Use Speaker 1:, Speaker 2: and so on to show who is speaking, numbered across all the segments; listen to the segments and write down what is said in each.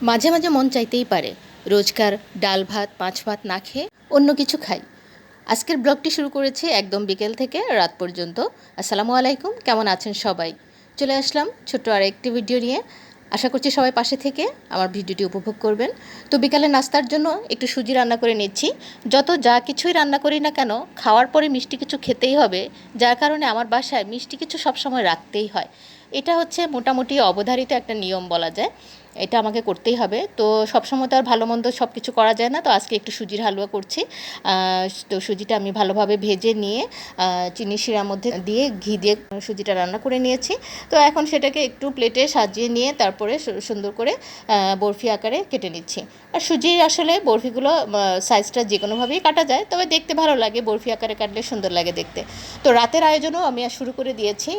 Speaker 1: মাঝে মাঝে মন চাইতেই পারে রোজকার ডাল ভাত মাছ ভাত না খেয়ে অন্য কিছু খাই। আজকের ব্লগটি শুরু করেছি একদম বিকেল থেকে রাত পর্যন্ত। আসসালামু আলাইকুম, কেমন আছেন সবাই? চলে আসলাম ছোট্ট আর একটি ভিডিও নিয়ে। আশা করছি সবাই পাশে থেকে আমার ভিডিওটি উপভোগ করবেন। তো বিকালে নাস্তার জন্য একটু সুজি রান্না করে নিচ্ছি। যত যা কিছুই রান্না করি না কেন, খাওয়ার পরে মিষ্টি কিছু খেতেই হবে, যার কারণে আমার বাসায় মিষ্টি কিছু সবসময় রাখতেই হয়। এটা হচ্ছে মোটামুটি অবধারিত একটা নিয়ম বলা যায়। এটা আমাকে করতেই হবে। তো সবসময় তো আর ভালো মন্দ সব কিছু করা যায় না। তো আজকে একটু সুজির হালুয়া করছি। তো সুজিটা আমি ভালোভাবে ভেজে নিয়ে চিনি শিরার মধ্যে দিয়ে ঘি দিয়ে সুজিটা রান্না করে নিয়েছি। তো এখন সেটাকে একটু প্লেটে সাজিয়ে নিয়ে তারপরে সুন্দর করে বরফি আকারে কেটে নিচ্ছি। আর সুজির আসলে বরফিগুলো সাইজটা যে কোনোভাবেই কাটা যায়, তবে দেখতে ভালো লাগে, বরফি আকারে কাটলে সুন্দর লাগে দেখতে। তো রাতের আয়োজনও আমি শুরু করে দিয়েছি,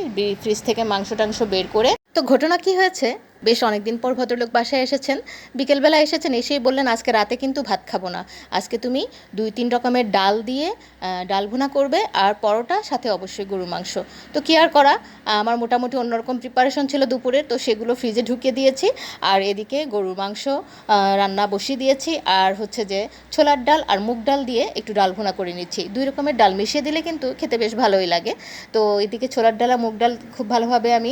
Speaker 1: ফ্রিজ থেকে মাংস টাংস বের করে। তো ঘটনা কি হয়েছে, বেশ অনেক দিন পর ভদ্রলোক বাসায় এসেছেন। বিকেলবেলা এসেছেন, এসেই বললেন আজকে রাতে কিন্তু ভাত খাবো না, আজকে তুমি 2-3 রকমের ডাল দিয়ে ডাল ভুনা করবে, আর পরোটা, সাথে অবশ্যই গরুর মাংস। তো কি আর করা, আমার মোটামুটি অন্যরকম প্রিপারেশন ছিল দুপুরের, তো সেগুলো ফ্রিজে ঢুকিয়ে দিয়েছি। আর এদিকে গরুর মাংস রান্না বসিয়ে দিয়েছি। আর হচ্ছে যে ছোলার ডাল আর মুগ ডাল দিয়ে একটু ডাল ভুনা করে নিচ্ছি। 2 রকমের ডাল মিশিয়ে দিলে কিন্তু খেতে বেশ ভালোই লাগে। তো এদিকে ছোলার ডাল আর মুগ ডাল খুব ভালোভাবে আমি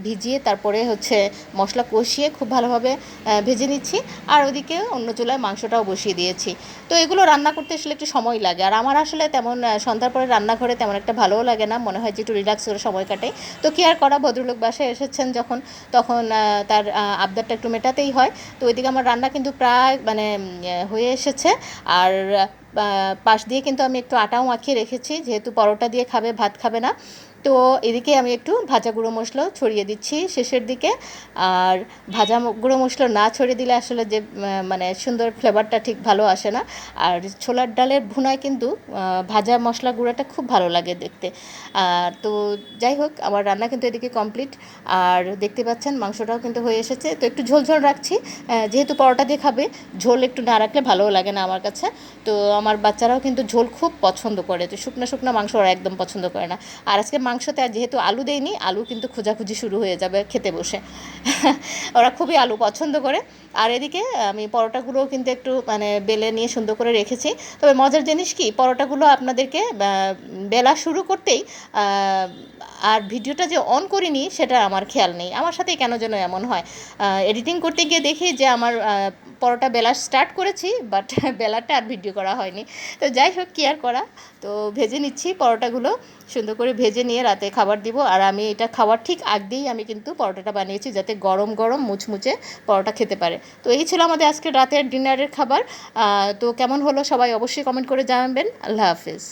Speaker 1: ভিজিয়ে তারপরে হচ্ছে মশলা কষিয়ে খুব ভালোভাবে ভেজে নিচ্ছি। আর ওদিকে অন্য চুলায় মাংসটাও বসিয়ে দিয়েছি। তো এগুলো রান্না করতে আসলে একটু সময় লাগে, আর আমার আসলে তেমন সন্ধ্যার পরে রান্নাঘরে তেমন একটা ভালোও লাগে না, মনে হয় যে একটু রিল্যাক্স করে সময় কাটে। তো কি আর করা, ভদ্রলোক বাসায় এসেছেন যখন, তখন তার আবদারটা একটু মেটাতেই হয়। তো ওইদিকে আমার রান্না কিন্তু প্রায় মানে হয়ে এসেছে। আর পাশ দিয়ে কিন্তু আমি একটু আটাও মাখিয়ে রেখেছি, যেহেতু পরোটা দিয়ে খাবে, ভাত খাবে না। তো এদিকে আমি একটু ভাজা গুঁড়ো মশলাও ছড়িয়ে দিচ্ছি শেষের দিকে। আর ভাজা গুঁড়ো মশলা না ছড়িয়ে দিলে আসলে যে মানে সুন্দর ফ্লেভারটা ঠিক ভালো আসে না। আর ছোলার ডালের ভুনায় কিন্তু ভাজা মশলা গুঁড়োটা খুব ভালো লাগে দেখতে। তো যাই হোক, আমার রান্না কিন্তু এদিকে কমপ্লিট। আর দেখতে পাচ্ছেন মাংসটাও কিন্তু হয়ে এসেছে। তো একটু ঝোল ঝোল রাখছি, যেহেতু পরোটা দিয়ে খাবে, ঝোল একটু না রাখলে ভালোও লাগে না আমার কাছে। তো আমার বাচ্চারাও কিন্তু ঝোল খুব পছন্দ করে, তো শুকনো শুকনো মাংস ওরা একদম পছন্দ করে না। আর আজকে মাংসতে আর যেহেতু আলু দেয়নি, আলু কিন্তু খোঁজাখুঁজি শুরু হয়ে যাবে খেতে বসে। ওরা খুবই আলু পছন্দ করে। আর এদিকে আমি পরোটাগুলোও কিন্তু একটু মানে বেলে নিয়ে সুন্দর করে রেখেছি। তবে মজার জিনিস কি, পরোটাগুলো আপনাদেরকে বেলা শুরু করতেই আর ভিডিওটা যে অন করিনি সেটা আমার খেয়াল নেই, আমার সাথেই কেন যেন এমন হয়। এডিটিং করতে গিয়ে দেখি যে আমার পরোটা বেলা স্টার্ট করেছি, বাট বেলাটা আর ভিডিও করা হয়নি। তো যাই হোক, কি আর করা। তো ভেজে নিচ্ছি পরোটাগুলো, সুন্দর করে ভেজে নিয়ে রাতে খাবার দিব। আর আমি এটা খাওয়ার ঠিক আগ দিয়েই আমি কিন্তু পরোটাটা বানিয়েছি, যাতে গরম গরম মুচমুচে পরোটা খেতে পারে। তো এই ছিল আমাদের আজকে রাতের ডিনারের খাবার। তো কেমন হলো সবাই অবশ্যই কমেন্ট করে জানাবেন। আল্লাহ হাফেজ।